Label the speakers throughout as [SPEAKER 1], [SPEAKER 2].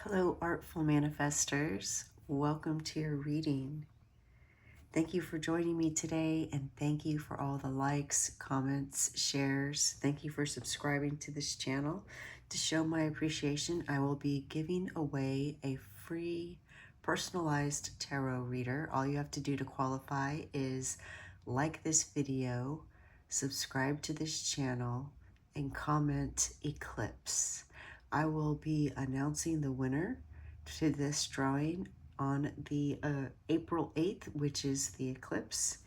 [SPEAKER 1] Hello, artful manifestors. Welcome to your reading. Thank you for joining me today, and thank you for all the likes, comments, shares. Thank you for subscribing to this channel. To show my appreciation, I will be giving away a free personalized tarot reader. All you have to do to qualify is like this video, subscribe to this channel, and comment Eclipse. I will be announcing the winner to this drawing on the April 8th, which is the eclipse.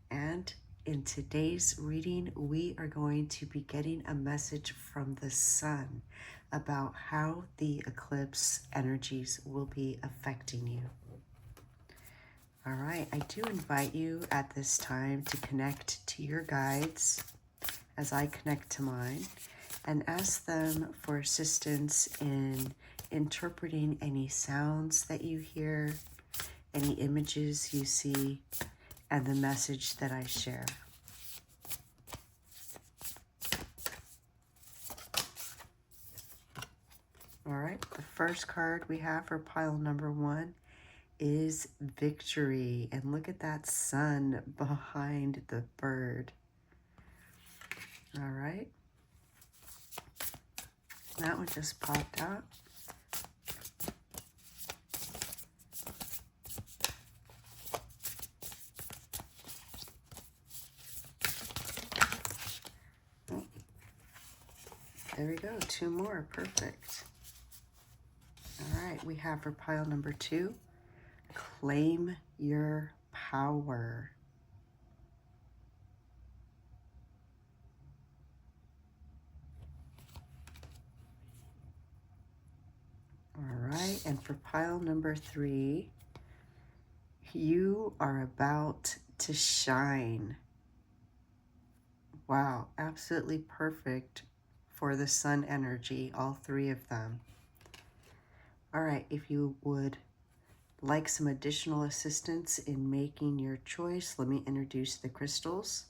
[SPEAKER 1] And in today's reading, we are going to be getting a message from the sun about how the eclipse energies will be affecting you. All right, I do invite you at this time to connect to your guides as I connect to mine, and ask them for assistance in interpreting any sounds that you hear, any images you see, and the message that I share. All right, the first card we have for pile number 1 is Victory. And look at that sun behind the bird. All right. That one just popped out. Oh, there we go, 2 more, perfect. All right, we have for pile number 2, Claim Your Power. All right, and for pile number 3, You Are About to Shine. Wow, absolutely perfect for the sun energy, all 3 of them. All right, if you would like some additional assistance in making your choice, let me introduce the crystals.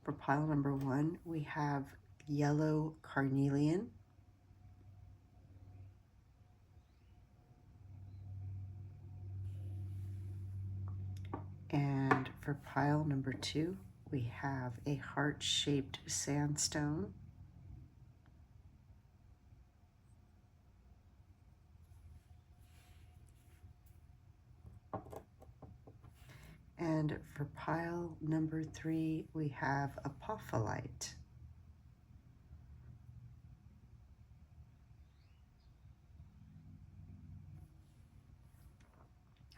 [SPEAKER 1] For pile number 1, we have yellow carnelian. And for pile number 2, we have a heart-shaped sandstone. And for pile number 3, we have apophyllite.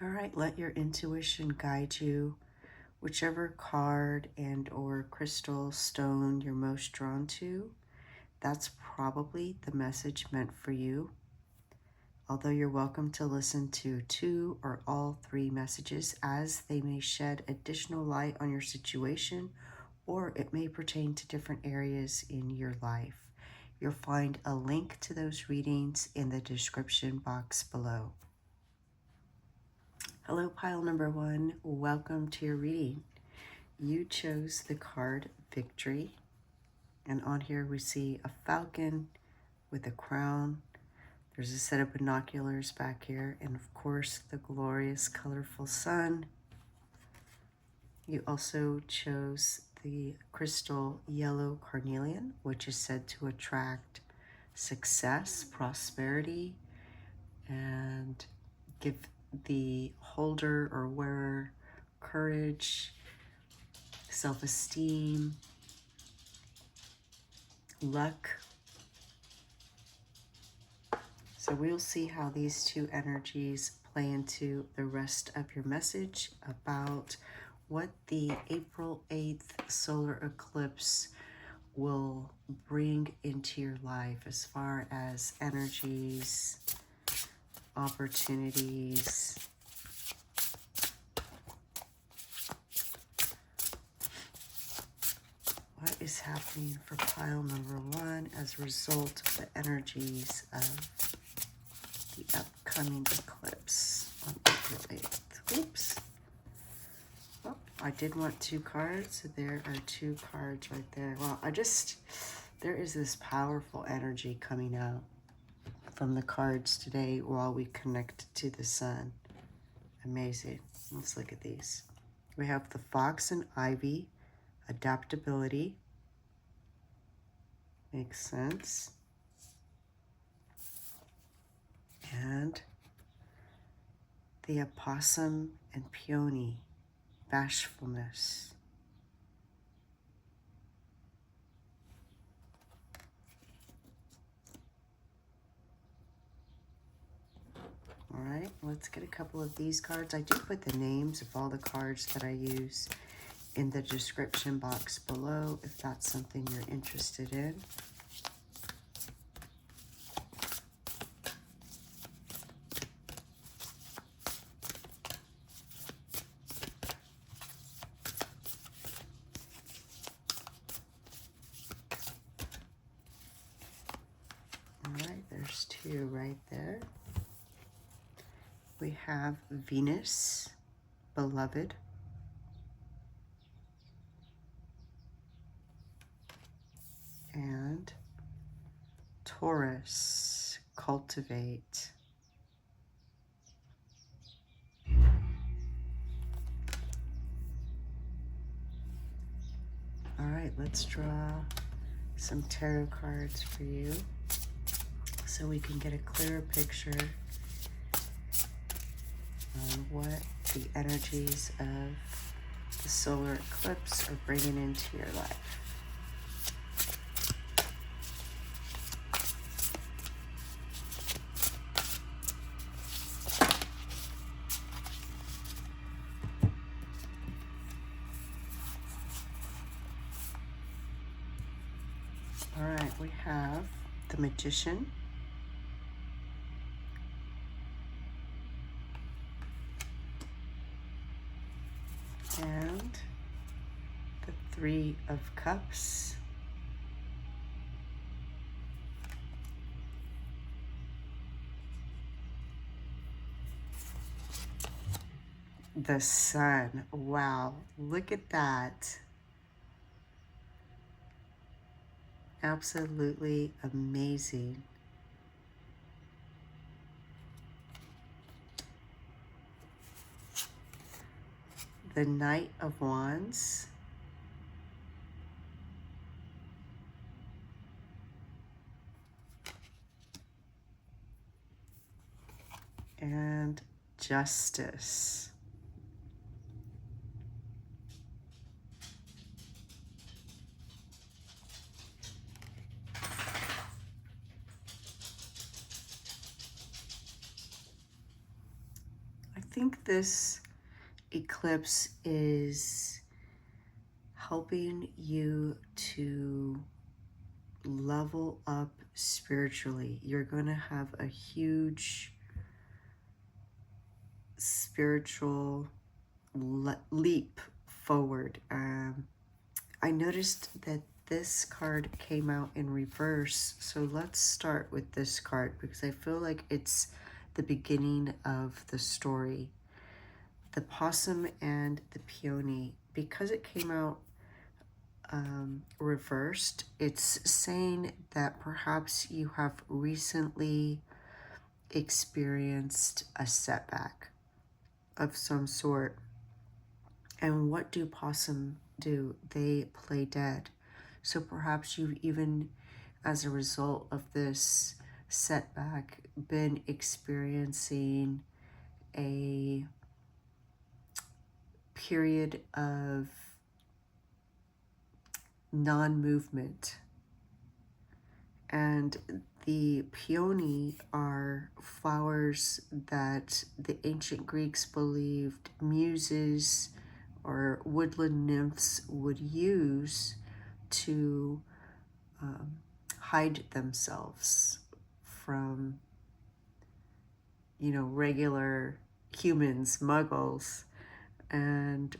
[SPEAKER 1] All right, let your intuition guide you. Whichever card and or crystal stone you're most drawn to, that's probably the message meant for you. Although you're welcome to listen to 2 or all 3 messages, as they may shed additional light on your situation, or it may pertain to different areas in your life. You'll find a link to those readings in the description box below. Hello, pile number 1. Welcome to your reading. You chose the card Victory, and on here we see a falcon with a crown. There's a set of binoculars back here, and of course the glorious colorful sun. You also chose the crystal yellow carnelian, which is said to attract success, prosperity, and give the holder or wearer courage, self-esteem, luck. So we'll see how these 2 energies play into the rest of your message about what the April 8th solar eclipse will bring into your life as far as energies, opportunities. What is happening for pile number 1 as a result of the energies of the upcoming eclipse on April 8th? Oops. Oh, I did want 2 cards, so there are 2 cards right there. Well, there is this powerful energy coming out. from the cards today while we connect to the sun. Amazing. Let's look at these. We have the Fox and Ivy, adaptability. Makes sense. And the Opossum and Peony, bashfulness. All right, let's get a couple of these cards. I do put the names of all the cards that I use in the description box below if that's something you're interested in. All right, there's two right there. We have Venus, beloved. And Taurus, cultivate. All right, let's draw some tarot cards for you so we can get a clearer picture on what the energies of the solar eclipse are bringing into your life. All right, we have the Magician, and the Three of Cups, the Sun. Wow, look at that. Absolutely amazing. The Knight of Wands, and Justice. I think this eclipse is helping you to level up spiritually. You're going to have a huge spiritual leap forward. I noticed that this card came out in reverse, so let's start with this card because I feel like it's the beginning of the story. The Possum and the Peony, because it came out reversed, it's saying that perhaps you have recently experienced a setback of some sort. And what do possum do? They play dead. So perhaps you've even, as a result of this setback, been experiencing a period of non-movement. And the peony are flowers that the ancient Greeks believed muses or woodland nymphs would use to hide themselves from, you know, regular humans, muggles. And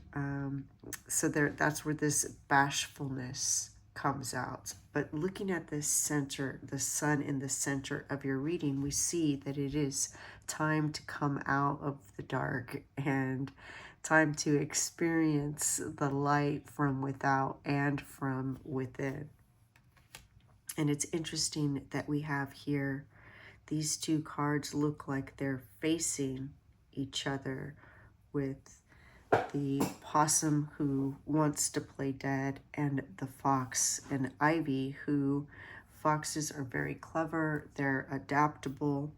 [SPEAKER 1] so that's where this bashfulness comes out. But looking at this center, the sun in the center of your reading, we see that it is time to come out of the dark and time to experience the light from without and from within. And it's interesting that we have here these two cards look like they're facing each other, with the possum who wants to play dead and the fox and ivy, who foxes are very clever, they're adaptable,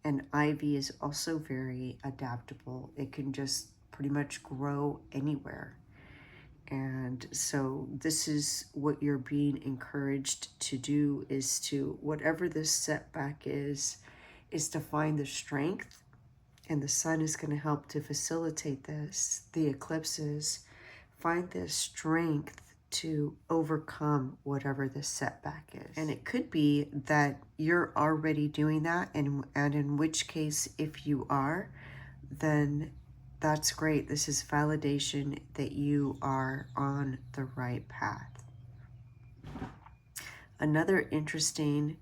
[SPEAKER 1] and ivy is also very adaptable. It can just pretty much grow anywhere. And so this is what you're being encouraged to do, is to, whatever this setback is to find the strength, and the sun is going to help to facilitate this. The eclipses, find the strength to overcome whatever the setback is. And it could be that you're already doing that, and in which case, if you are, then that's great. This is validation that you are on the right path. Another interesting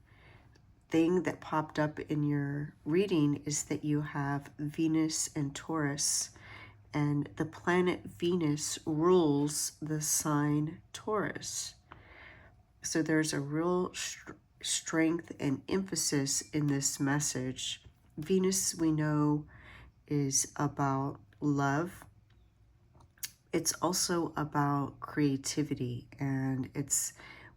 [SPEAKER 1] thing that popped up in your reading is that you have Venus and Taurus, and the planet Venus rules the sign Taurus. So there's a real strength and emphasis in this message. Venus, we know, is about love. It's also about creativity, and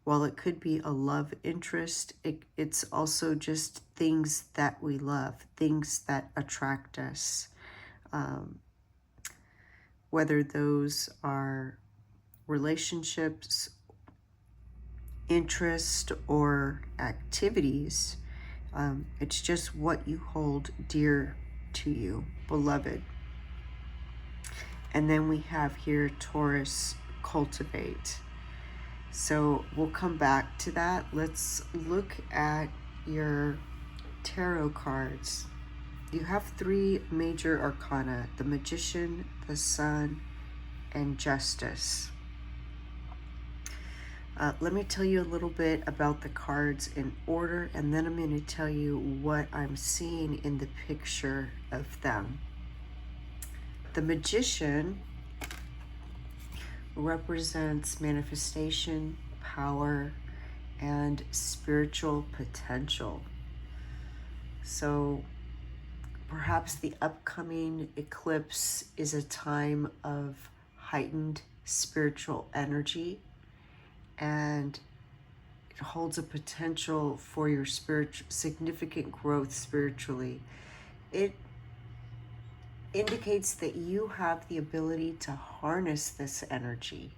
[SPEAKER 1] while it could be a love interest, it's also just things that we love, things that attract us. Whether those are relationships, interest, or activities, it's just what you hold dear to you, beloved. And then we have here Taurus, cultivate. So we'll come back to that. Let's look at your tarot cards. You have 3 major arcana: the Magician, the Sun, and Justice. Let me tell you a little bit about the cards in order, and then I'm going to tell you what I'm seeing in the picture of them. The Magician represents manifestation, power, and spiritual potential. So perhaps the upcoming eclipse is a time of heightened spiritual energy, and it holds a potential for your significant growth spiritually. It indicates that you have the ability to harness this energy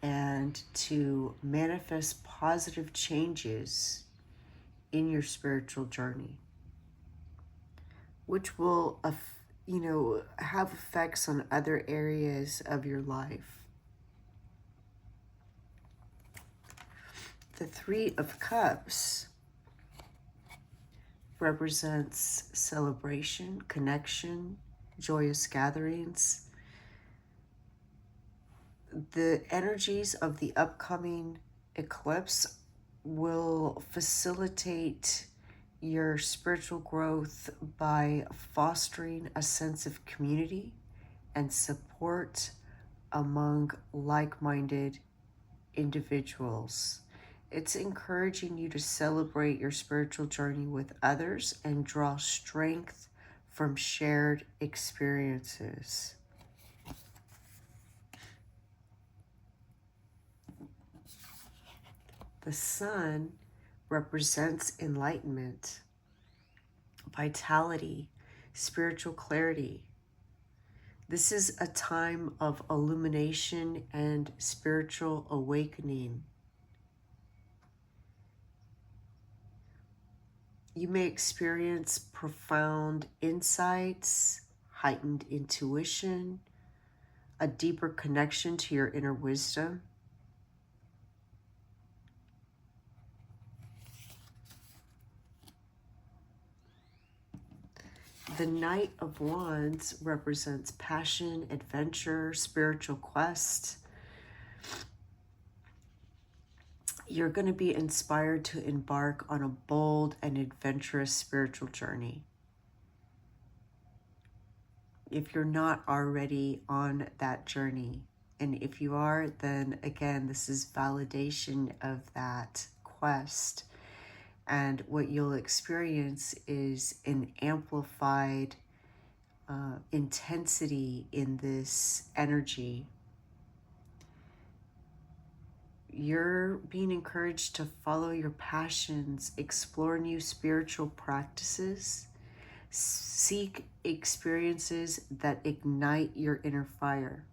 [SPEAKER 1] and to manifest positive changes in your spiritual journey, which will, have effects on other areas of your life. The 3 of Cups represents celebration, connection, joyous gatherings. The energies of the upcoming eclipse will facilitate your spiritual growth by fostering a sense of community and support among like-minded individuals. It's encouraging you to celebrate your spiritual journey with others and draw strength from shared experiences. The Sun represents enlightenment, vitality, spiritual clarity. This is a time of illumination and spiritual awakening. You may experience profound insights, heightened intuition, a deeper connection to your inner wisdom. The Knight of Wands represents passion, adventure, spiritual quest. You're going to be inspired to embark on a bold and adventurous spiritual journey. If you're not already on that journey, and if you are, then again, this is validation of that quest. And what you'll experience is an amplified intensity in this energy. You're being encouraged to follow your passions, explore new spiritual practices, seek experiences that ignite your inner fire.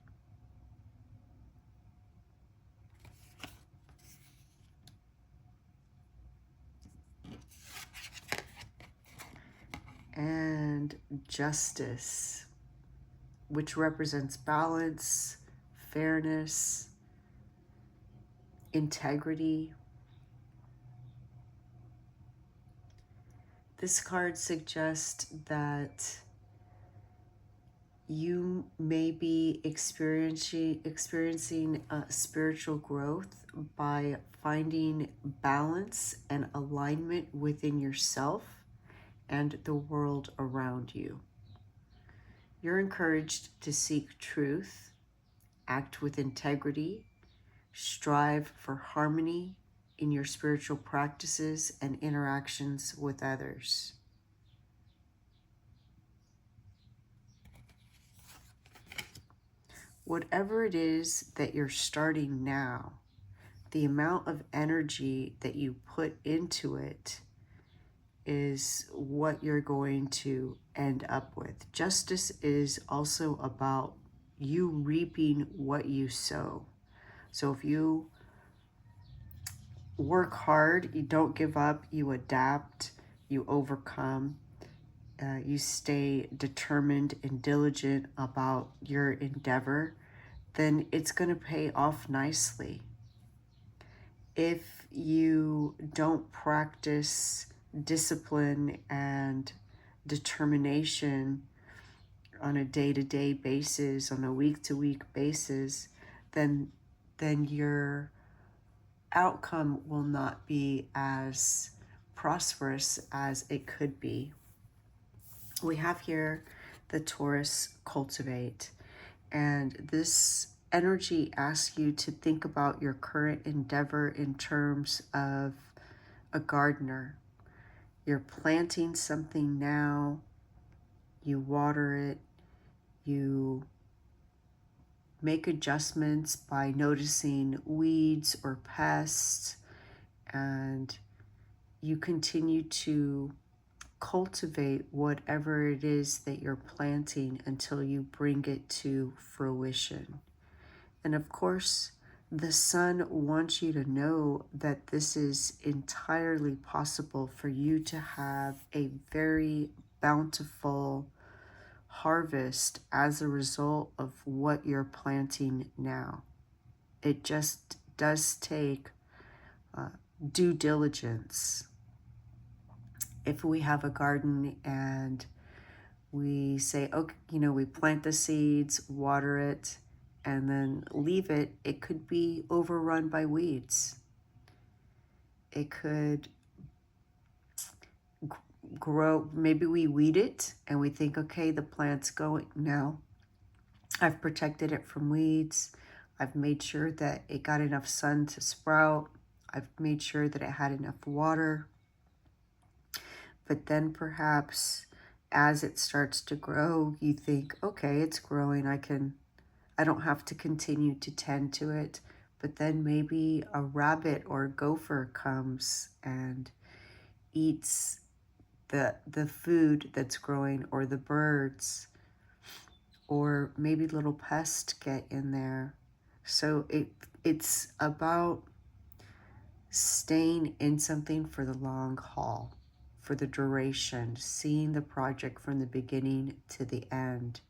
[SPEAKER 1] And justice, which represents balance, fairness, integrity. This card suggests that you may be experiencing spiritual growth by finding balance and alignment within yourself and the world around you. You're encouraged to seek truth, act with integrity, strive for harmony in your spiritual practices and interactions with others. Whatever it is that you're starting now, the amount of energy that you put into it is what you're going to end up with. Justice is also about you reaping what you sow. So if you work hard, you don't give up, you adapt, you overcome, you stay determined and diligent about your endeavor, then it's going to pay off nicely. If you don't practice discipline and determination on a day-to-day basis, on a week-to-week basis, then your outcome will not be as prosperous as it could be. We have here the Taurus cultivate, and this energy asks you to think about your current endeavor in terms of a gardener. You're planting something now, you water it, you make adjustments by noticing weeds or pests, and you continue to cultivate whatever it is that you're planting until you bring it to fruition. And of course, the sun wants you to know that this is entirely possible for you to have a very bountiful harvest as a result of what you're planting now. It just does take due diligence. If we have a garden and we say, okay, we plant the seeds, water it, and then leave it, it could be overrun by weeds. It could grow, maybe we weed it and we think, okay, the plant's going now. I've protected it from weeds. I've made sure that it got enough sun to sprout. I've made sure that it had enough water. But then perhaps as it starts to grow, you think, okay, it's growing. I don't have to continue to tend to it. But then maybe a rabbit or a gopher comes and eats the food that's growing, or the birds, or maybe little pests get in there. So it's about staying in something for the long haul, for the duration, seeing the project from the beginning to the end.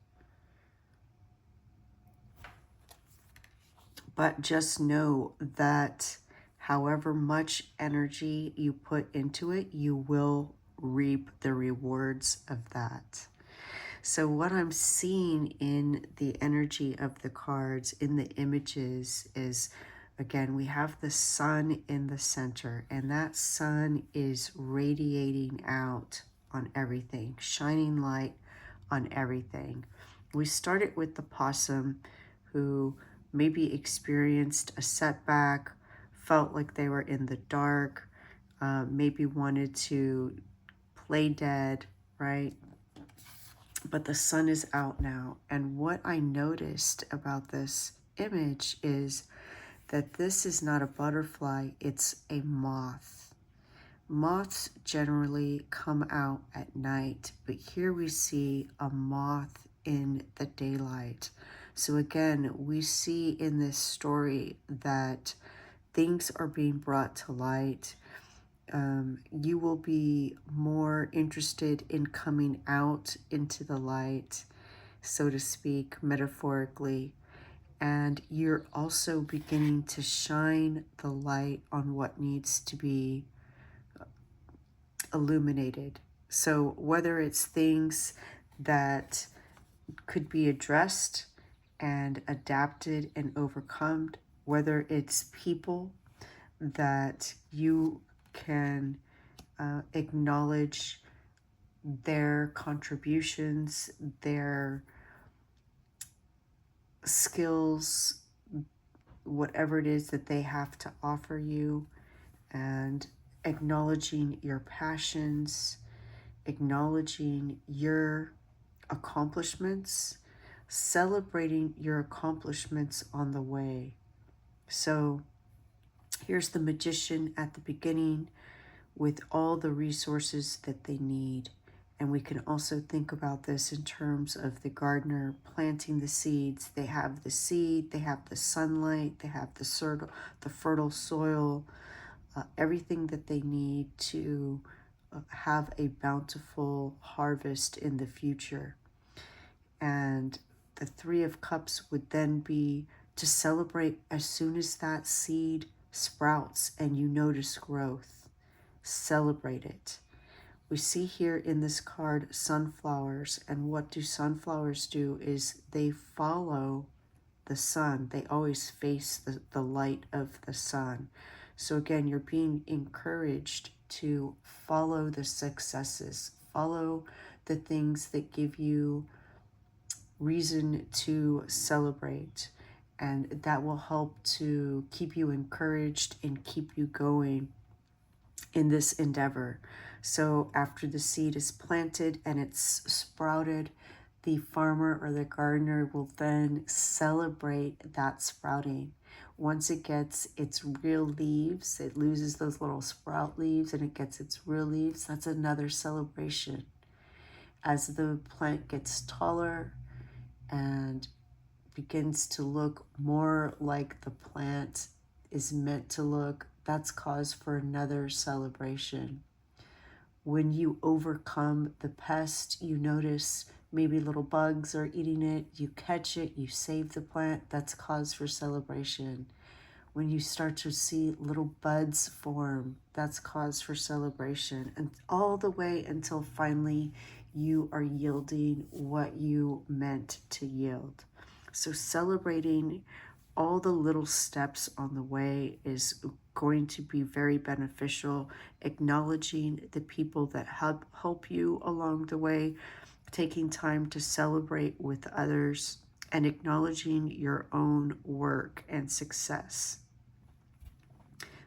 [SPEAKER 1] But just know that however much energy you put into it, you will reap the rewards of that. So what I'm seeing in the energy of the cards, in the images, is, again, we have the sun in the center, and that sun is radiating out on everything, shining light on everything. We started with the possum, who maybe experienced a setback, felt like they were in the dark, maybe wanted to play dead, right? But the sun is out now. And what I noticed about this image is that this is not a butterfly, it's a moth. Moths generally come out at night, but here we see a moth in the daylight. So again, we see in this story that things are being brought to light. You will be more interested in coming out into the light, so to speak, metaphorically. And you're also beginning to shine the light on what needs to be illuminated. So whether it's things that could be addressed and adapted and overcome, whether it's people that you can acknowledge their contributions, their skills, whatever it is that they have to offer you, and acknowledging your passions, acknowledging your accomplishments, celebrating your accomplishments on the way. So here's the magician at the beginning with all the resources that they need. And we can also think about this in terms of the gardener planting the seeds. They have the seed, they have the sunlight, they have the fertile soil, everything that they need to have a bountiful harvest in the future. And the Three of Cups would then be to celebrate as soon as that seed sprouts and you notice growth. Celebrate it. We see here in this card sunflowers, and what do sunflowers do is they follow the sun. They always face the light of the sun. So again, you're being encouraged to follow the successes, follow the things that give you reason to celebrate, and that will help to keep you encouraged and keep you going in this endeavor. So after the seed is planted and it's sprouted, the farmer or the gardener will then celebrate that sprouting. Once it gets its real leaves, it loses those little sprout leaves and it gets its real leaves, that's another celebration. As the plant gets taller and begins to look more like the plant is meant to look, that's cause for another celebration. When you overcome the pest, you notice maybe little bugs are eating it, you catch it, you save the plant, that's cause for celebration. When you start to see little buds form, that's cause for celebration. And all the way until finally you are yielding what you meant to yield. So celebrating all the little steps on the way is going to be very beneficial. Acknowledging the people that help you along the way, taking time to celebrate with others, and acknowledging your own work and success.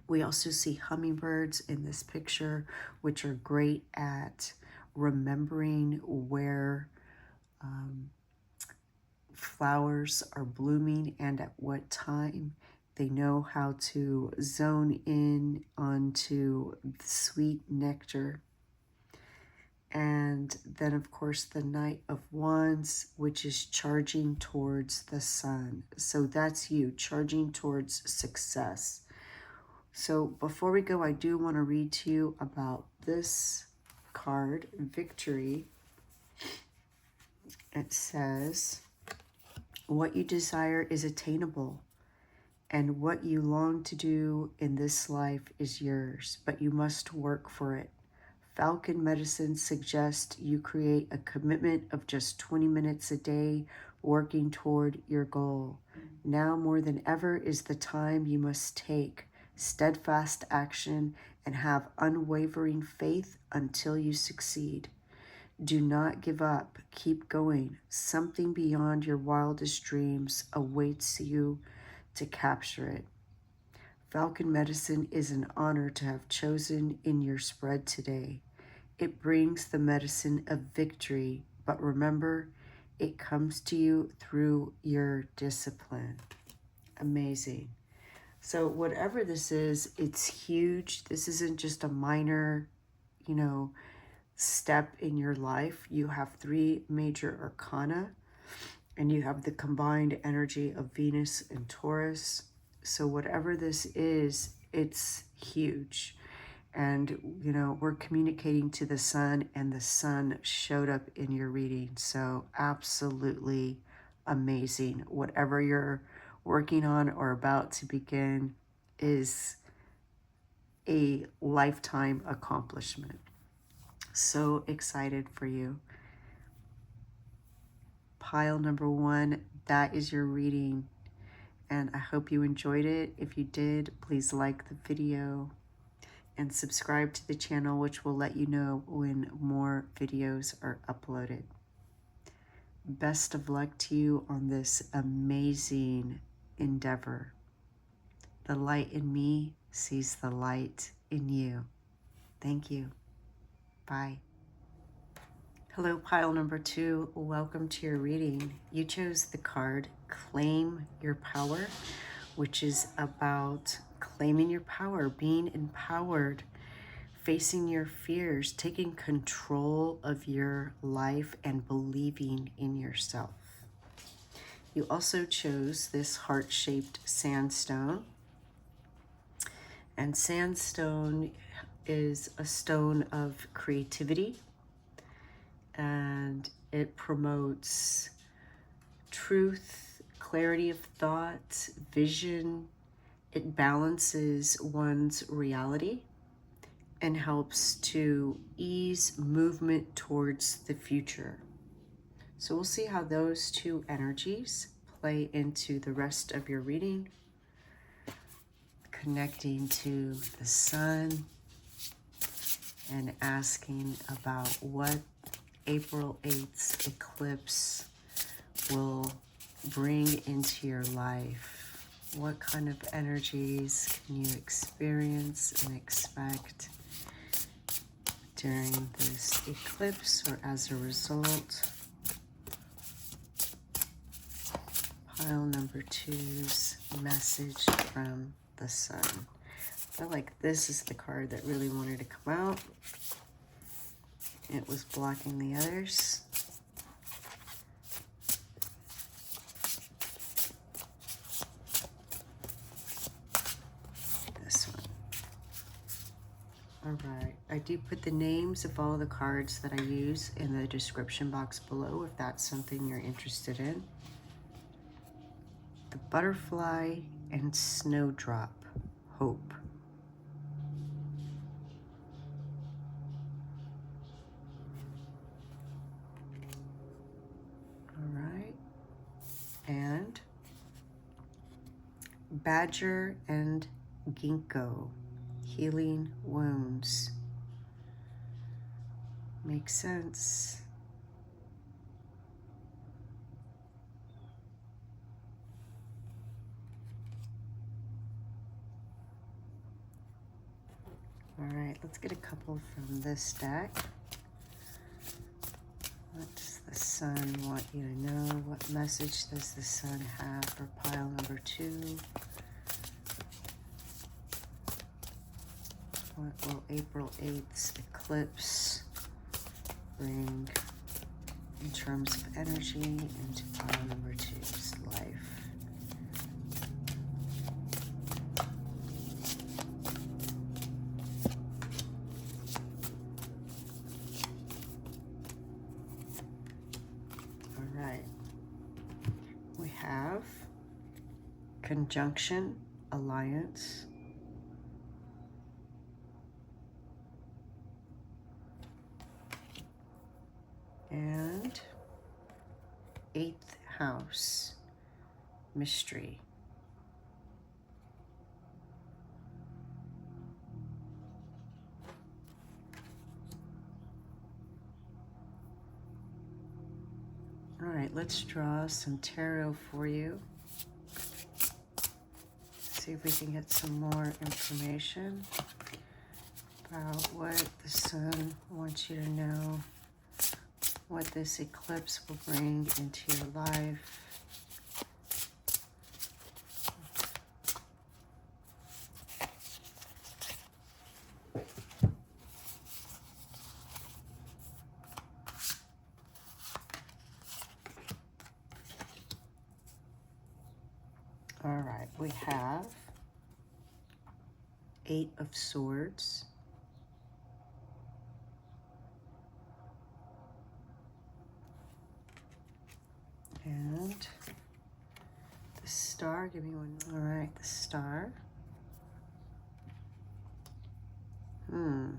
[SPEAKER 1] We also see hummingbirds in this picture, which are great at remembering where flowers are blooming and at what time. They know how to zone in onto the sweet nectar. And then, of course, the Knight of Wands, which is charging towards the sun. So that's you, charging towards success. So before we go, I do want to read to you about this card, Victory. It says, what you desire is attainable, and what you long to do in this life is yours, but you must work for it. Falcon Medicine suggests you create a commitment of just 20 minutes a day working toward your goal. Now more than ever is the time you must take steadfast action and have unwavering faith until you succeed. Do not give up. Keep going. Something beyond your wildest dreams awaits you to capture it. Falcon medicine is an honor to have chosen in your spread today. It brings the medicine of victory, but remember, it comes to you through your discipline. Amazing. So whatever this is, it's huge. This isn't just a minor, step in your life. You have 3 major arcana, and you have the combined energy of Venus and Taurus. So whatever this is, it's huge. And, we're communicating to the sun, and the sun showed up in your reading. So absolutely amazing. Whatever you're working on or about to begin is a lifetime accomplishment. So excited for you. Pile number 1, that is your reading. And I hope you enjoyed it. If you did, please like the video and subscribe to the channel, which will let you know when more videos are uploaded. Best of luck to you on this amazing endeavor. The light in me sees the light in you. Thank you. Bye. Hello, pile number 2. Welcome to your reading. You chose the card Claim Your Power, which is about claiming your power, being empowered, facing your fears, taking control of your life, and believing in yourself. You also chose this heart-shaped sandstone. And sandstone is a stone of creativity, and it promotes truth, clarity of thought, vision. It balances one's reality and helps to ease movement towards the future. So we'll see how those 2 energies play into the rest of your reading. Connecting to the sun and asking about what April 8th eclipse will bring into your life. What kind of energies can you experience and expect during this eclipse or as a result? Pile number 2's message from the sun. I feel like this is the card that really wanted to come out. It was blocking the others. This one. All right. I do put the names of all the cards that I use in the description box below if that's something you're interested in. The butterfly and snowdrop, hope. All right. And badger and ginkgo, healing wounds. Makes sense. All right, let's get a couple from this deck. What does the sun want you to know? What message does the sun have for pile number 2? What will April 8th's eclipse bring in terms of energy into pile number 2's life? We have conjunction, alliance, and 8th house, mystery. All right, let's draw some tarot for you. see if we can get some more information about what the sun wants you to know, what this eclipse will bring into your life. All right, we have 8 of Swords, and the Star. Give me one. All right, the Star. All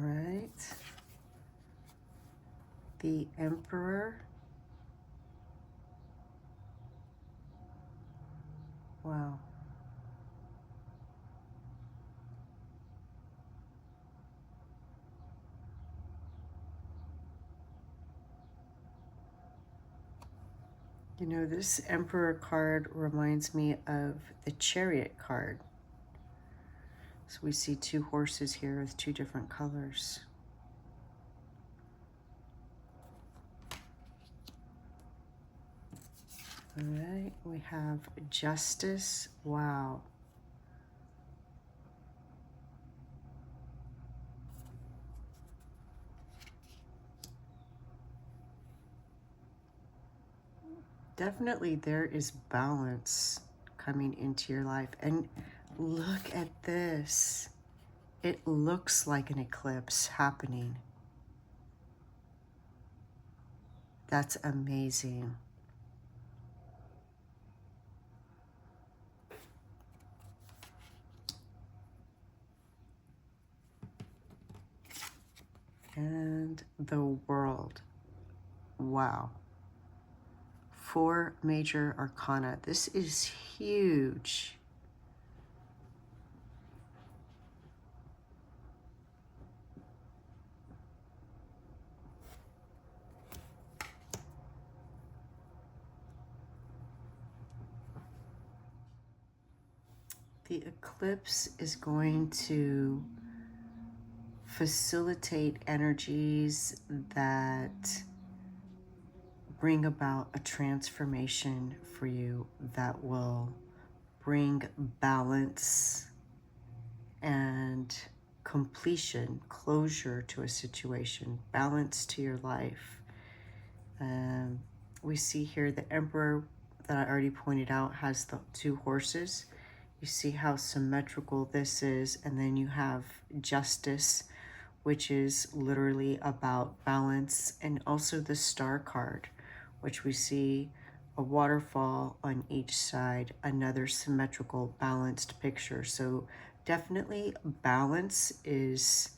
[SPEAKER 1] right. The Emperor. Wow. You know, this Emperor card reminds me of the Chariot card. So we see 2 horses here with 2 different colors. All right, we have Justice. Wow. Definitely there is balance coming into your life. And look at this. It looks like an eclipse happening. That's amazing. And the World. Wow. 4 major arcana. This is huge. The eclipse is going to facilitate energies that bring about a transformation for you that will bring balance and completion, closure to a situation, balance to your life. We see here the Emperor that I already pointed out has the 2 horses. You see how symmetrical this is, and then you have Justice, which is literally about balance, and also the Star card, which we see a waterfall on each side, another symmetrical, balanced picture. So definitely balance is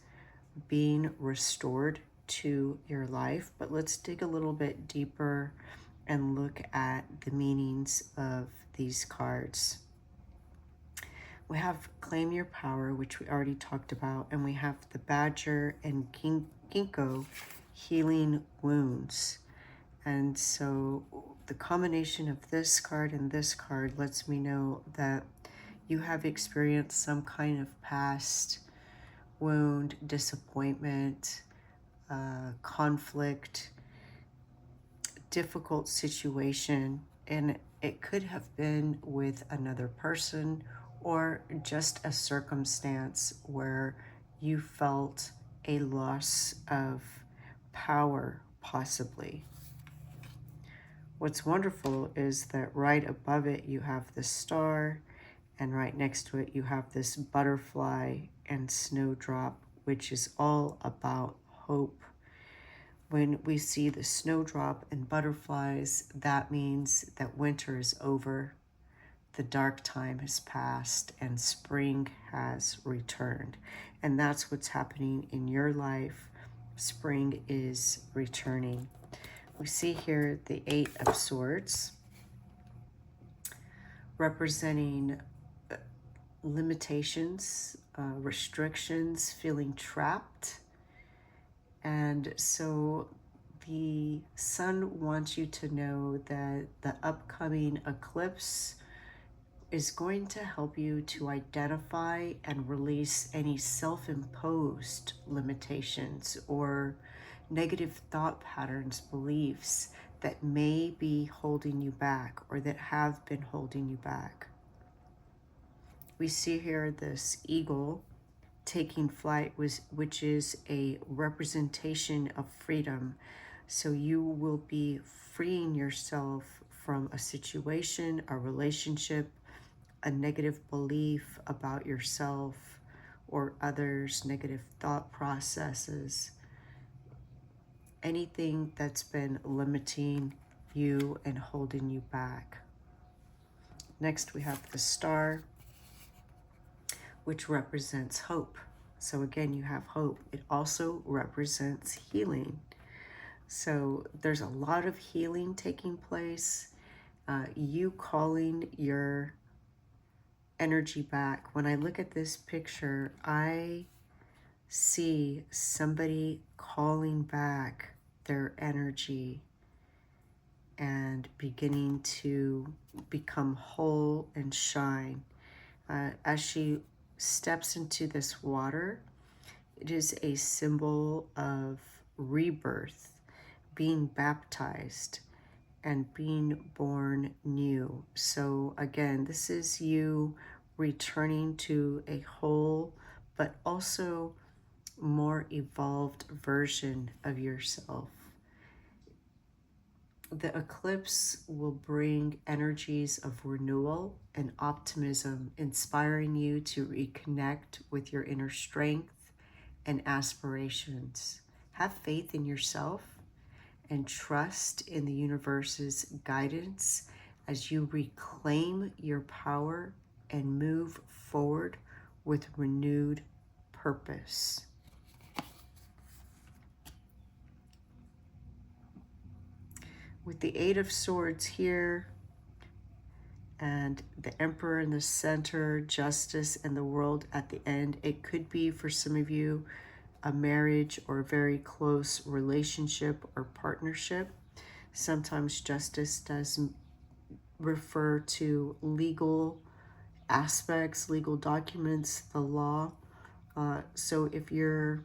[SPEAKER 1] being restored to your life, but let's dig a little bit deeper and look at the meanings of these cards. We have Claim Your Power, which we already talked about, and we have the Badger and Ginkgo, Healing Wounds. And so the combination of this card and this card lets me know that you have experienced some kind of past wound, disappointment, conflict, difficult situation, and it could have been with another person or just a circumstance where you felt a loss of power, possibly. What's wonderful is that right above it you have the Star, and right next to it you have this butterfly and snowdrop, which is all about hope. When we see the snowdrop and butterflies, that means that winter is over, the dark time has passed, and spring has returned. And that's what's happening in your life. Spring is returning. We see here the 8 of Swords, representing limitations, restrictions, feeling trapped. And so the sun wants you to know that the upcoming eclipse is going to help you to identify and release any self-imposed limitations or negative thought patterns, beliefs that may be holding you back or that have been holding you back. We see here this eagle taking flight, which is a representation of freedom. So you will be freeing yourself from a situation, a relationship, a negative belief about yourself or others, negative thought processes, anything that's been limiting you and holding you back. Next, we have the star, which represents hope. So again, you have hope. It also represents healing. So there's a lot of healing taking place. You calling your energy back. When I look at this picture, I see somebody calling back their energy and beginning to become whole and shine. As she steps into this water, it is a symbol of rebirth, being baptized and being born new. So again, this is you returning to a whole, but also more evolved version of yourself. The eclipse will bring energies of renewal and optimism, inspiring you to reconnect with your inner strength and aspirations. Have faith in yourself and trust in the universe's guidance as you reclaim your power and move forward with renewed purpose. With the Eight of Swords here and the Emperor in the center, justice and the world at the end, it could be for some of you a marriage or a very close relationship or partnership. Sometimes justice does refer to legal aspects, legal documents, the law. So if you're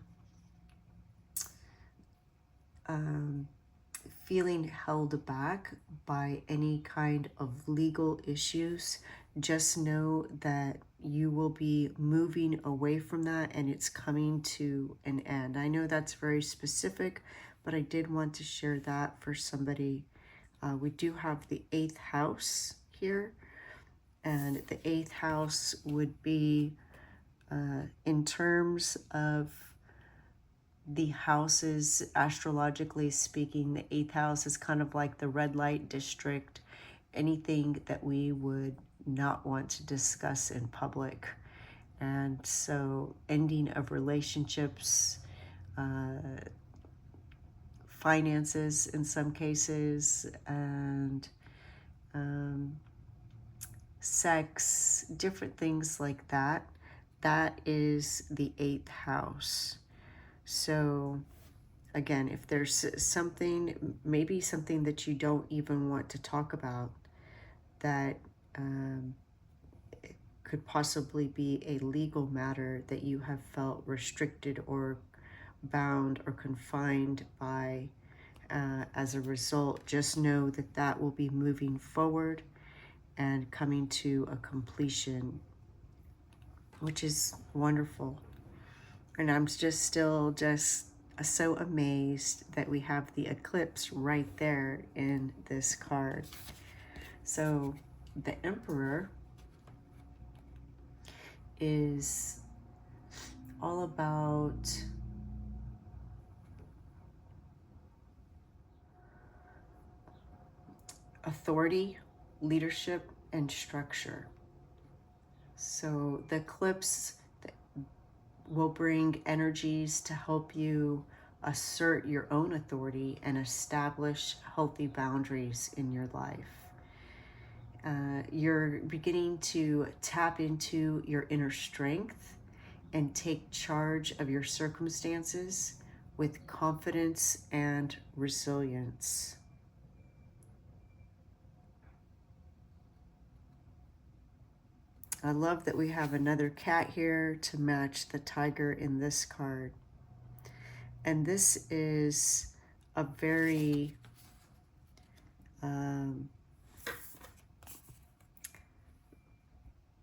[SPEAKER 1] feeling held back by any kind of legal issues, just know that you will be moving away from that and it's coming to an end. I know that's very specific, but I did want to share that for somebody. We do have the 8th house here, and the 8th house would be in terms of the houses, astrologically speaking, the 8th house is kind of like the red light district, anything that we would not want to discuss in public. And so ending of relationships, finances in some cases, and sex, different things like that. That is the 8th house. So again, if there's something, maybe something that you don't even want to talk about, that could possibly be a legal matter that you have felt restricted or bound or confined by as a result, just know that that will be moving forward and coming to a completion, which is wonderful. And I'm just still so amazed that we have the eclipse right there in this card. So the Emperor is all about authority, leadership, and structure. So the eclipse will bring energies to help you assert your own authority and establish healthy boundaries in your life. You're beginning to tap into your inner strength and take charge of your circumstances with confidence and resilience. I love that we have another cat here to match the tiger in this card. And this is a very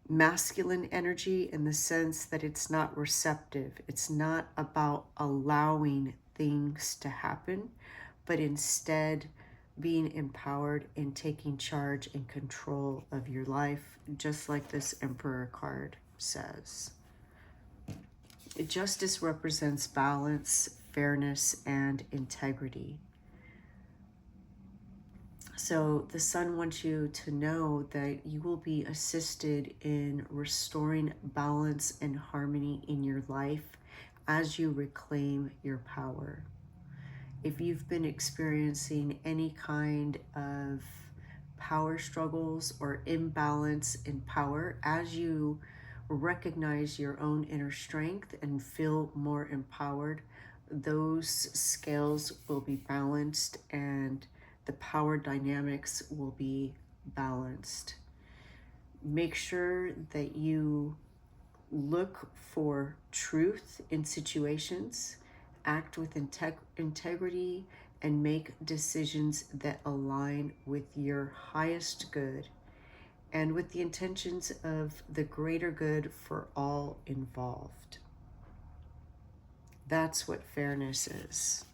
[SPEAKER 1] masculine energy in the sense that it's not receptive. It's not about allowing things to happen, but instead being empowered and taking charge and control of your life, just like this Emperor card says. Justice represents balance, fairness, and integrity. So the sun wants you to know that you will be assisted in restoring balance and harmony in your life as you reclaim your power. If you've been experiencing any kind of power struggles or imbalance in power, as you recognize your own inner strength and feel more empowered, those scales will be balanced and the power dynamics will be balanced. Make sure that you look for truth in situations, act with integrity, and make decisions that align with your highest good and with the intentions of the greater good for all involved. That's what fairness is.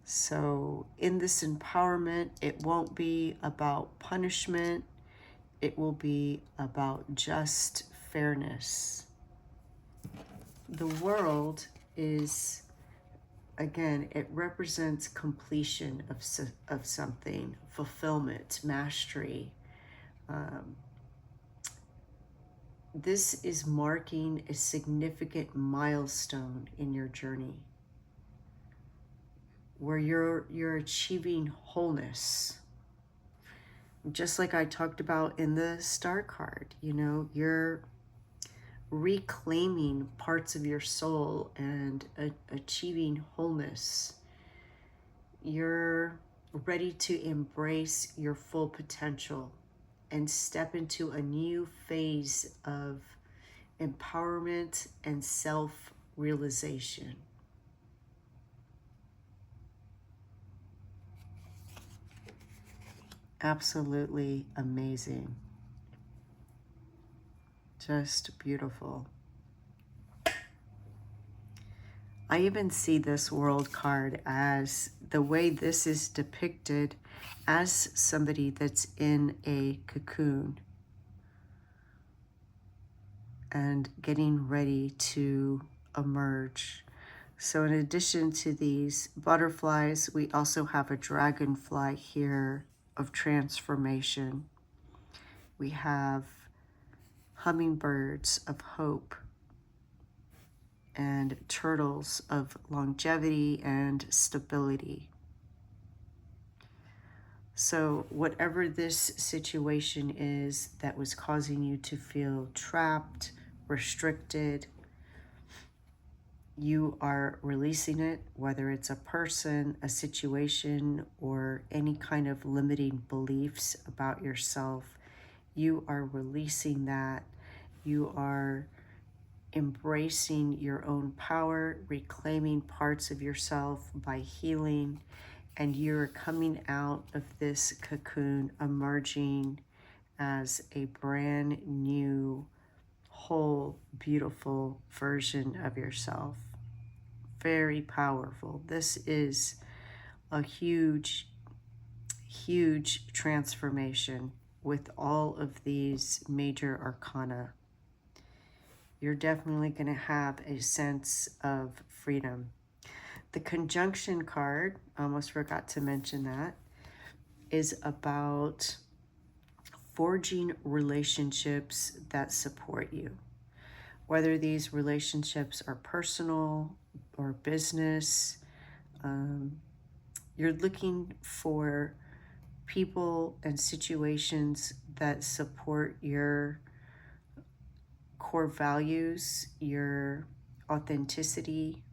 [SPEAKER 1] So in this empowerment, it won't be about punishment. It will be about just fairness. The world is, again, it represents completion of something, fulfillment, mastery. This is marking a significant milestone in your journey, where you're achieving wholeness. Just like I talked about in the star card, you know, you're reclaiming parts of your soul and achieving wholeness. You're ready to embrace your full potential and step into a new phase of empowerment and self-realization. Absolutely amazing. Just beautiful. I even see this world card as the way this is depicted as somebody that's in a cocoon and getting ready to emerge. So in addition to these butterflies, we also have a dragonfly here of transformation. We have hummingbirds of hope and turtles of longevity and stability. So whatever this situation is that was causing you to feel trapped, restricted, you are releasing it, whether it's a person, a situation, or any kind of limiting beliefs about yourself. You are releasing that. You are embracing your own power, reclaiming parts of yourself by healing, and you're coming out of this cocoon, emerging as a brand new, whole, beautiful version of yourself. Very powerful. This is a huge, huge transformation with all of these major arcana. You're definitely going to have a sense of freedom. The conjunction card, almost forgot to mention that, is about forging relationships that support you. Whether these relationships are personal or business, you're looking for people and situations that support your core values, your authenticity,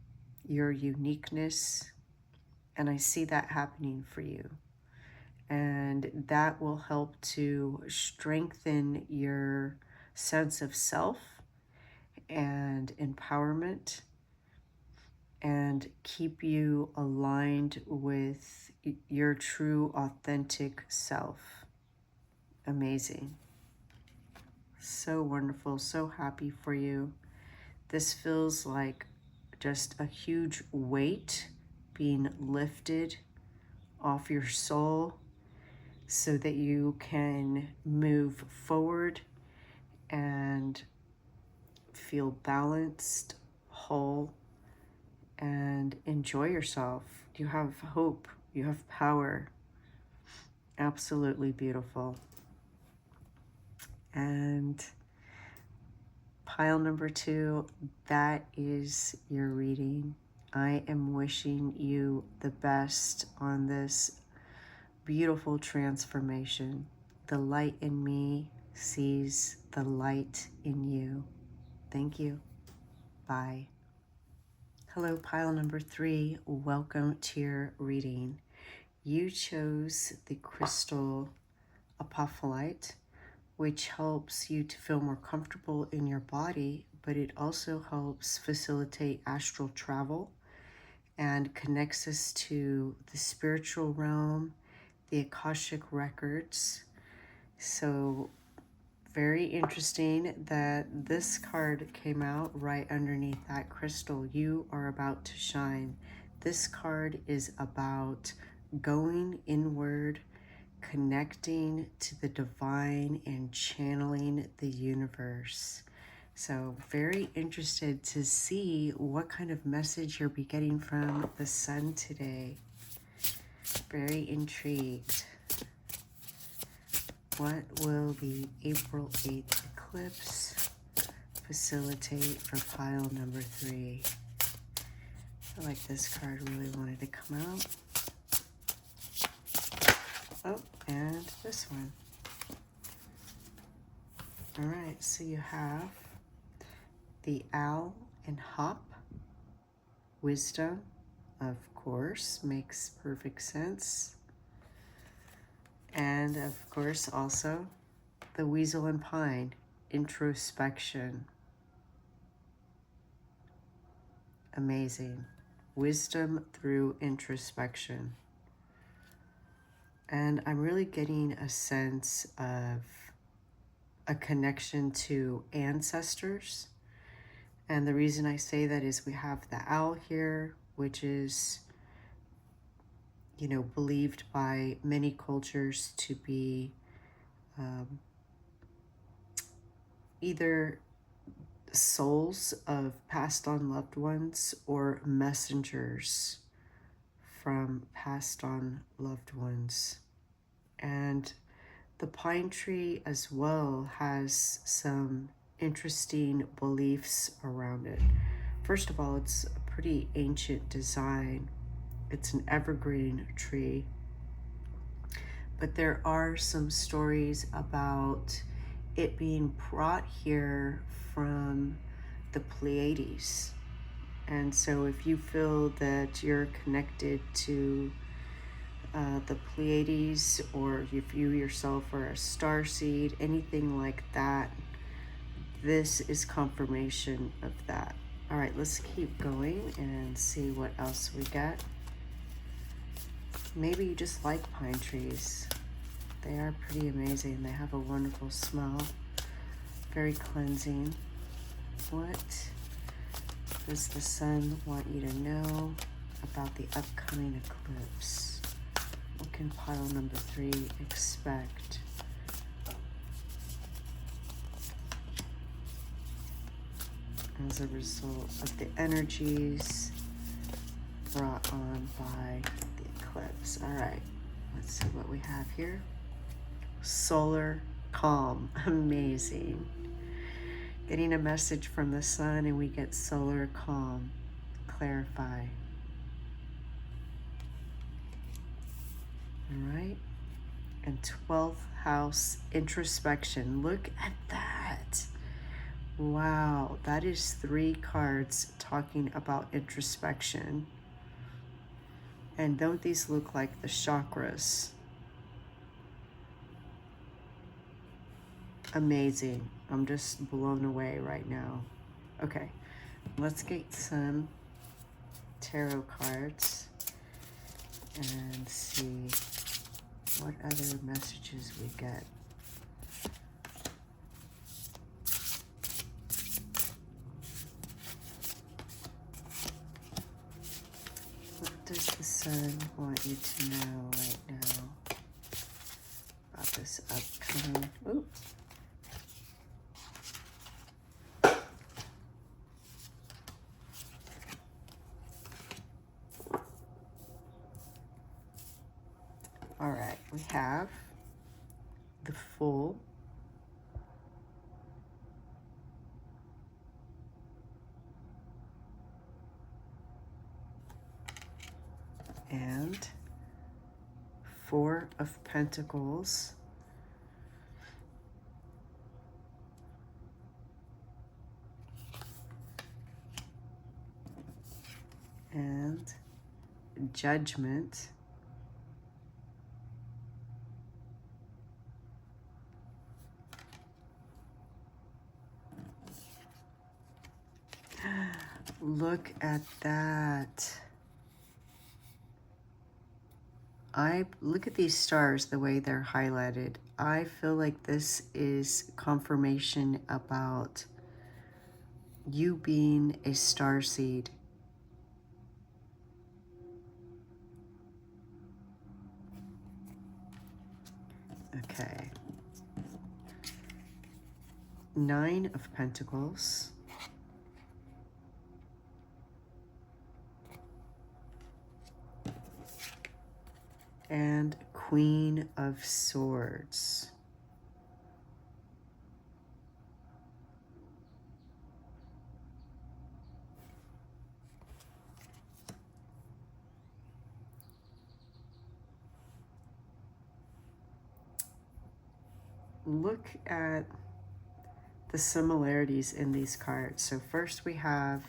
[SPEAKER 1] your uniqueness, and I see that happening for you. And that will help to strengthen your sense of self and empowerment and keep you aligned with your true, authentic self. Amazing. So wonderful. So happy for you. This feels like just a huge weight being lifted off your soul so that you can move forward and feel balanced, whole, and enjoy yourself. You have hope. You have power. Absolutely beautiful. And pile number 2, that is your reading. I am wishing you the best on this beautiful transformation. The light in me sees the light in you. Thank you. Bye. Hello, pile number 3. Welcome to your reading. You chose the crystal apophyllite, which helps you to feel more comfortable in your body, but it also helps facilitate astral travel and connects us to the spiritual realm, the Akashic records. So very interesting that this card came out right underneath that crystal. You are about to shine. This card is about going inward, connecting to the divine, and channeling the universe. So very interested to see what kind of message you'll be getting from the sun today. Very intrigued. What will the April 8th eclipse facilitate for pile number 3? I feel like this card really wanted to come out. Oh, and this one. All right, so you have the owl and hop. Wisdom, of course, makes perfect sense. And of course, also the weasel and pine, introspection. Amazing. Wisdom through introspection. And I'm really getting a sense of a connection to ancestors. And the reason I say that is we have the owl here, which is, you know, believed by many cultures to be either souls of passed on loved ones or messengers from passed on loved ones. And the pine tree as well has some interesting beliefs around it. First of all, it's a pretty ancient design. It's an evergreen tree. But there are some stories about it being brought here from the Pleiades. And so if you feel that you're connected to the Pleiades, or if you yourself are a starseed, anything like that, this is confirmation of that. All right, let's keep going and see what else we get. Maybe you just like pine trees. They are pretty amazing. They have a wonderful smell, very cleansing. What does the sun want you to know about the upcoming eclipse? What can pile number 3 expect? As a result of the energies brought on by the eclipse. All right, let's see what we have here. Solar calm. Amazing. Getting a message from the sun and we get solar calm. Clarify. All right. And 12th house introspection. Look at that. Wow, that is 3 cards talking about introspection. And don't these look like the chakras? Amazing. I'm just blown away right now. Okay, let's get some tarot cards and see what other messages we get. What does the sun want you to know right now about this upcoming? Oops. All right, we have the Fool, and 4 of Pentacles, and Judgment, look at that. I look at these stars, the way they're highlighted. I feel like this is confirmation about you being a starseed. Okay. 9 of Pentacles. And Queen of Swords. Look at the similarities in these cards. So first we have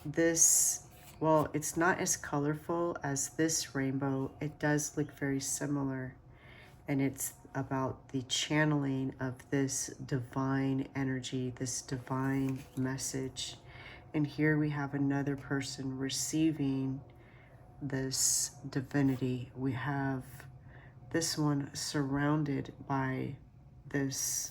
[SPEAKER 1] this, well, it's not as colorful as this rainbow. It does look very similar. And it's about the channeling of this divine energy, this divine message. And here we have another person receiving this divinity. We have this one surrounded by this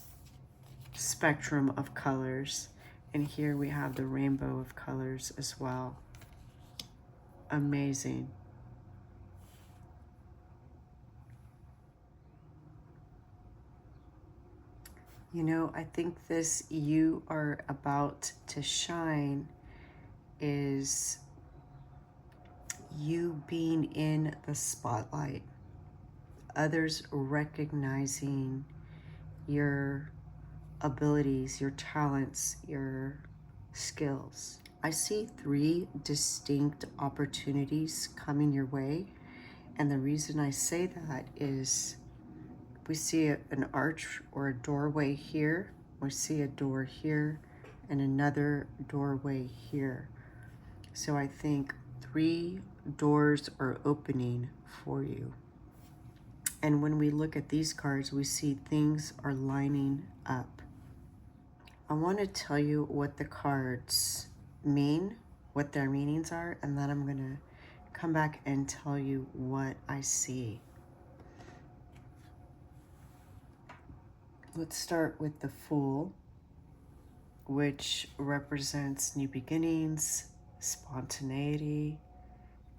[SPEAKER 1] spectrum of colors. And here we have the rainbow of colors as well. Amazing. You know, I think this you are about to shine is you being in the spotlight, others recognizing your abilities, your talents, your skills. I see 3 distinct opportunities coming your way. And the reason I say that is we see an arch or a doorway here. We see a door here and another doorway here. So I think 3 doors are opening for you. And when we look at these cards, we see things are lining up. I want to tell you what the cards mean, what their meanings are, and then I'm going to come back and tell you what I see. Let's start with the Fool, which represents new beginnings, spontaneity,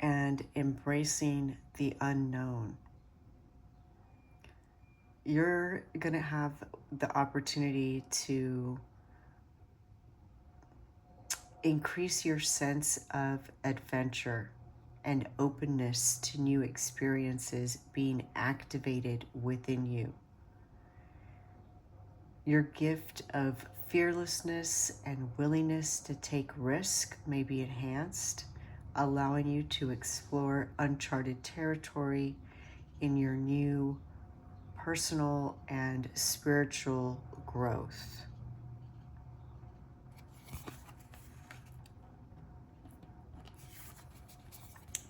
[SPEAKER 1] and embracing the unknown. You're going to have the opportunity to increase your sense of adventure and openness to new experiences being activated within you. Your gift of fearlessness and willingness to take risk may be enhanced, allowing you to explore uncharted territory in your new personal and spiritual growth.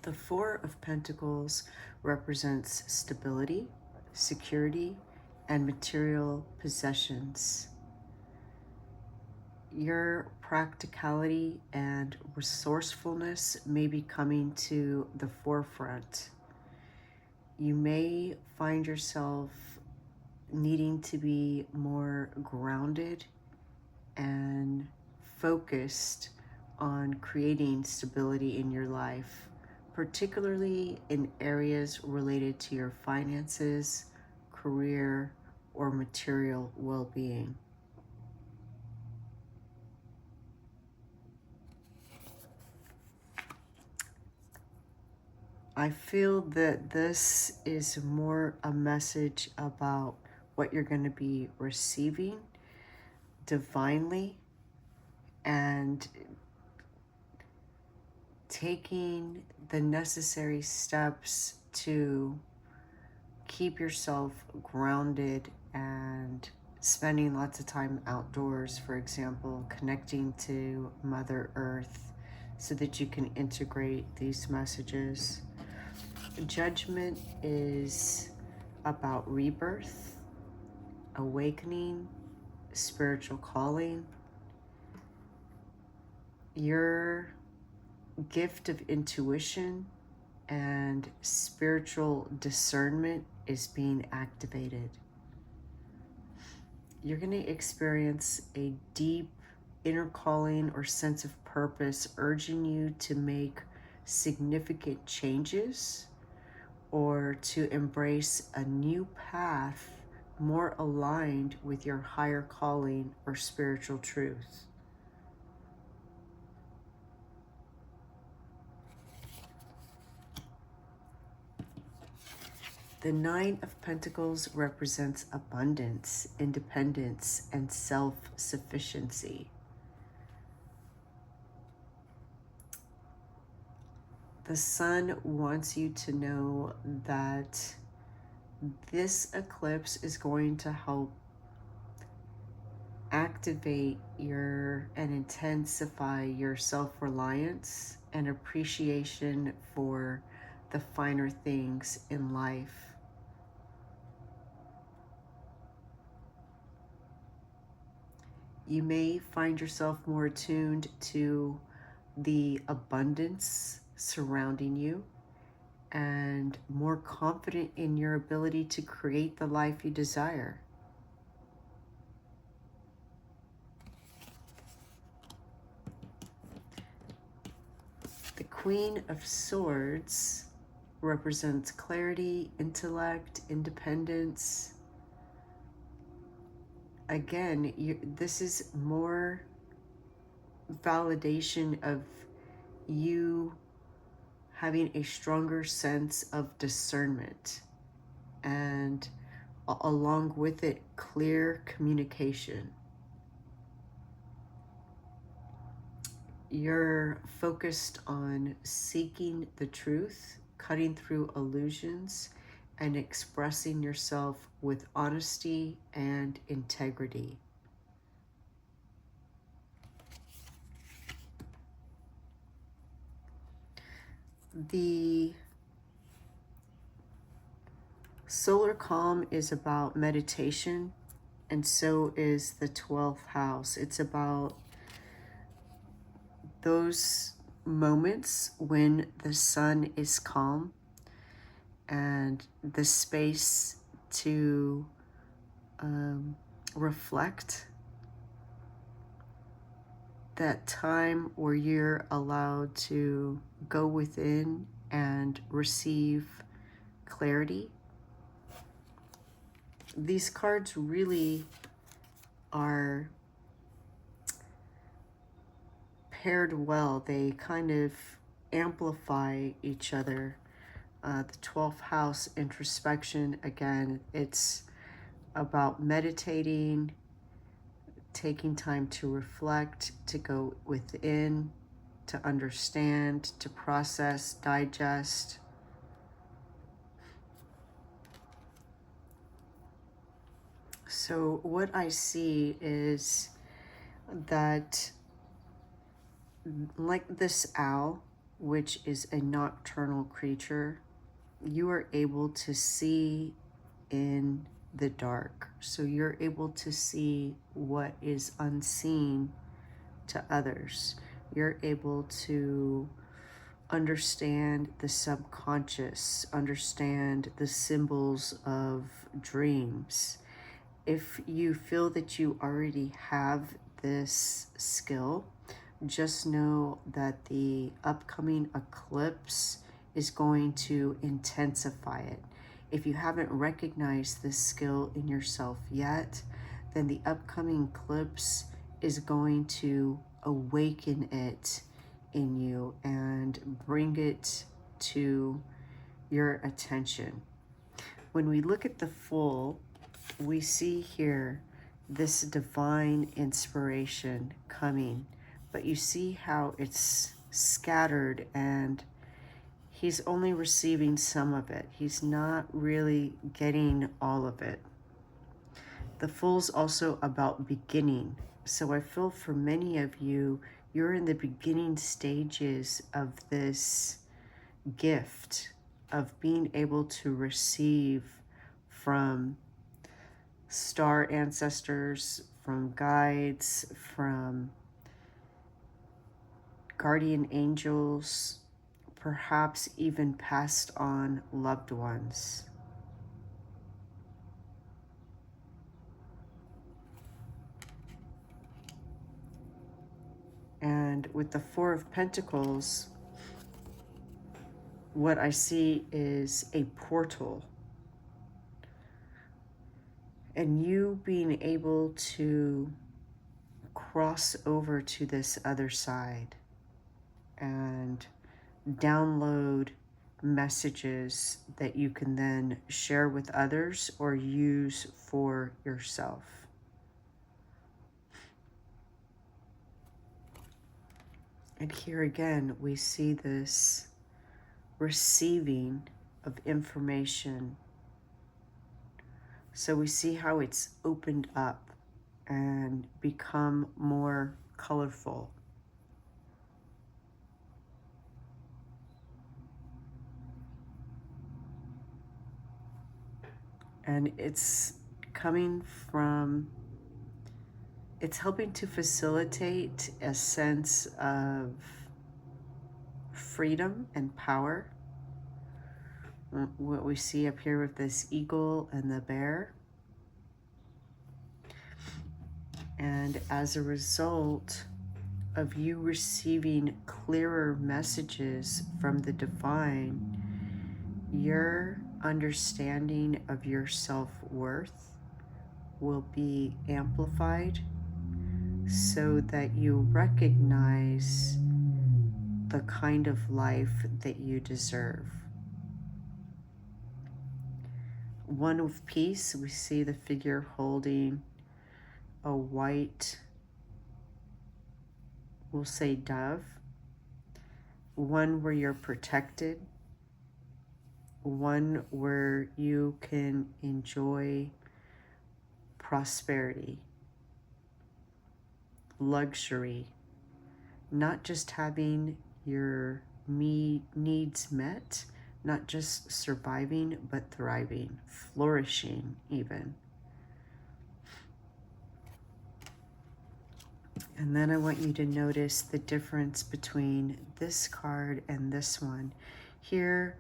[SPEAKER 1] The Four of Pentacles represents stability, security, and material possessions. Your practicality and resourcefulness may be coming to the forefront. You may find yourself needing to be more grounded and focused on creating stability in your life, particularly in areas related to your finances, career, or material well-being. I feel that this is more a message about what you're going to be receiving divinely and taking the necessary steps to keep yourself grounded and spending lots of time outdoors, for example, connecting to Mother Earth so that you can integrate these messages. Judgment is about rebirth, awakening, spiritual calling. Your gift of intuition and spiritual discernment is being activated. You're going to experience a deep inner calling or sense of purpose urging you to make significant changes or to embrace a new path more aligned with your higher calling or spiritual truth. The Nine of Pentacles represents abundance, independence, and self-sufficiency. The Sun wants you to know that this eclipse is going to help activate and intensify your self-reliance and appreciation for the finer things in life. You may find yourself more attuned to the abundance surrounding you and more confident in your ability to create the life you desire. The Queen of Swords represents clarity, intellect, independence. Again, this is more validation of you having a stronger sense of discernment and along with it, clear communication. You're focused on seeking the truth, cutting through illusions, and expressing yourself with honesty and integrity. The solar calm is about meditation, and so is the 12th house. It's about those moments when the sun is calm and the space to reflect, that time where you're allowed to go within and receive clarity. These cards really are paired well. They kind of amplify each other. The 12th house, introspection, again, it's about meditating, taking time to reflect, to go within, to understand, to process, digest. So what I see is that, like this owl, which is a nocturnal creature, you are able to see in the dark. So you're able to see what is unseen to others. You're able to understand the subconscious, understand the symbols of dreams. If you feel that you already have this skill, just know that the upcoming eclipse is going to intensify it. If you haven't recognized this skill in yourself yet, then the upcoming eclipse is going to awaken it in you and bring it to your attention. When we look at the full, we see here this divine inspiration coming, but you see how it's scattered and he's only receiving some of it. He's not really getting all of it. The Fool's also about beginning. So I feel for many of you, you're in the beginning stages of this gift of being able to receive from star ancestors, from guides, from guardian angels, perhaps even passed on loved ones. And with the Four of Pentacles, what I see is a portal. And you being able to cross over to this other side and download messages that you can then share with others or use for yourself. And here again, we see this receiving of information. So we see how it's opened up and become more colorful. And it's coming from, it's helping to facilitate a sense of freedom and power. What we see up here with this eagle and the bear. And as a result of you receiving clearer messages from the divine, your understanding of your self-worth will be amplified so that you recognize the kind of life that you deserve. One of Peace, we see the figure holding a white, we'll say dove, one where you're protected, one where you can enjoy prosperity, luxury, not just having your needs met, not just surviving, but thriving, flourishing even. And then I want you to notice the difference between this card and this one. Here,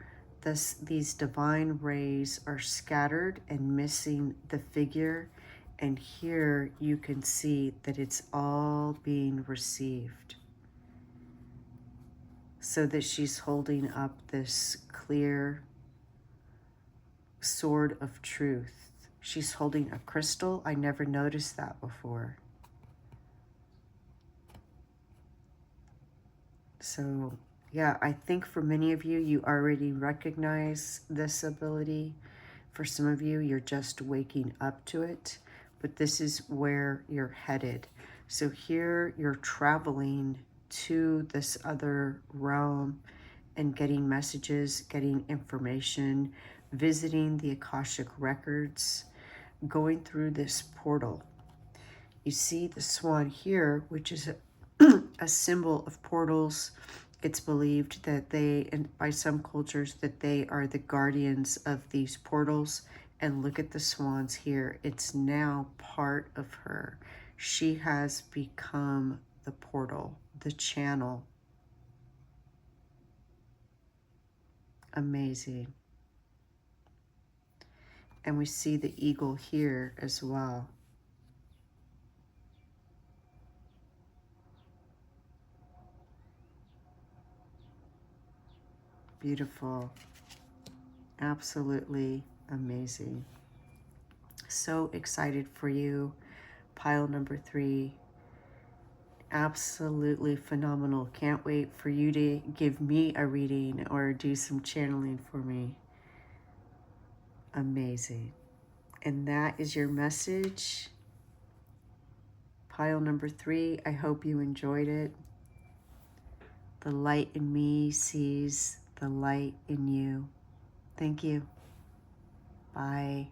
[SPEAKER 1] these divine rays are scattered and missing the figure. And here you can see that it's all being received. So that she's holding up this clear sword of truth. She's holding a crystal. I never noticed that before. So yeah, I think for many of you, you already recognize this ability. For some of you, you're just waking up to it, but this is where you're headed. So here you're traveling to this other realm and getting messages, getting information, visiting the Akashic records, going through this portal. You see the swan here, which is a symbol of portals, It's believed that they, and by some cultures, that they are the guardians of these portals. And look at the swans here. It's now part of her. She has become the portal, the channel. Amazing. And we see the eagle here as well. Beautiful. Absolutely amazing. So excited for you. Pile number 3. Absolutely phenomenal. Can't wait for you to give me a reading or do some channeling for me. Amazing. And that is your message. Pile number 3. I hope you enjoyed it. The light in me sees the light in you. Thank you. Bye.